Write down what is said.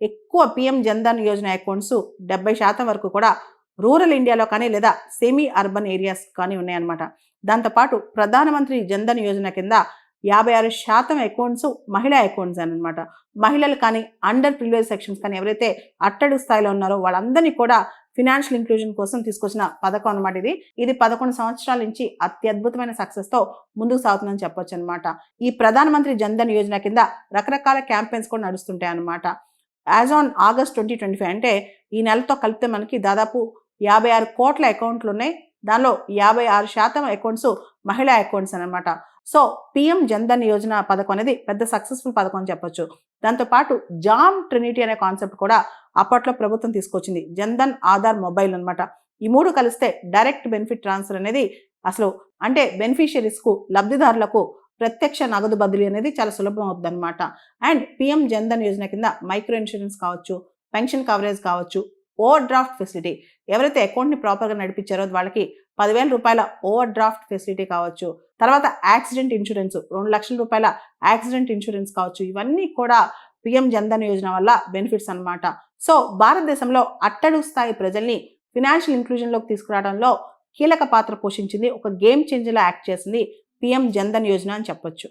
ఎక్కువ PM Jan Dhan Yojana accounts 70% వరకు కూడా రూరల్ ఇండియాలో కానీ లేదా సెమీ అర్బన్ ఏరియాస్ కానీ ఉన్నాయన్నమాట. దాంతోపాటు ప్రధానమంత్రి జన్ధన్ యోజన కింద 56% అకౌంట్స్ మహిళా అకౌంట్స్ అనమాట. మహిళలు కానీ అండర్ ప్రివిలేజ్ సెక్షన్స్ కానీ ఎవరైతే అట్టడుగు స్థాయిలో ఉన్నారో వాళ్ళందరినీ కూడా ఫినాన్షియల్ ఇంక్లూజన్ కోసం తీసుకొచ్చిన పథకం అనమాట ఇది 11 సంవత్సరాల నుంచి అత్యద్భుతమైన సక్సెస్ తో ముందుకు సాగుతుందని చెప్పొచ్చు అనమాట. ఈ ప్రధానమంత్రి జన్ధన్ యోజన కింద రకరకాల క్యాంపెయిన్స్ కూడా నడుస్తుంటాయి అనమాట. యాజ్ ఆన్ ఆగస్ట్ 2025 అంటే ఈ నెలతో కలిపితే మనకి దాదాపు 56 కోట్ల అకౌంట్లు ఉన్నాయి. దానిలో 56% అకౌంట్స్ మహిళా అకౌంట్స్ అనమాట. సో పిఎం జన్ధన్ యోజన పథకం అనేది పెద్ద సక్సెస్ఫుల్ పథకం అని చెప్పొచ్చు. దాంతోపాటు జామ్ ట్రినిటీ అనే కాన్సెప్ట్ కూడా అప్పట్లో ప్రభుత్వం తీసుకొచ్చింది. జన్ధన్ ఆధార్ మొబైల్ అనమాట. ఈ మూడు కలిస్తే డైరెక్ట్ బెనిఫిట్ ట్రాన్స్ఫర్ అనేది అసలు అంటే బెనిఫిషియరీస్కు లబ్ధిదారులకు ప్రత్యక్ష నగదు బదిలీ అనేది చాలా సులభం అవుతుంది అనమాట. అండ్ పిఎం జన్ధన్ యోజన కింద మైక్రో ఇన్సూరెన్స్ కావచ్చు, పెన్షన్ కవరేజ్ కావచ్చు, ఓవర్ డ్రాఫ్ట్ ఫెసిలిటీ ఎవరైతే అకౌంట్ని ప్రాపర్గా నడిపించారో వాళ్ళకి 10,000 రూపాయల ఓవర్ డ్రాఫ్ట్ ఫెసిలిటీ కావచ్చు, తర్వాత యాక్సిడెంట్ ఇన్సూరెన్స్ 2 లక్షల రూపాయల యాక్సిడెంట్ ఇన్సూరెన్స్ కావచ్చు, ఇవన్నీ కూడా పిఎం జన్ధన్ యోజన వల్ల బెనిఫిట్స్ అనమాట. సో భారతదేశంలో అట్టడుగు స్థాయి ప్రజల్ని ఫినాన్షియల్ ఇంక్లూజన్లోకి తీసుకురావడంలో కీలక పాత్ర పోషించింది, ఒక గేమ్ చేంజర్లా యాక్ట్ చేసింది పిఎం జన్ధన్ యోజన అని చెప్పొచ్చు.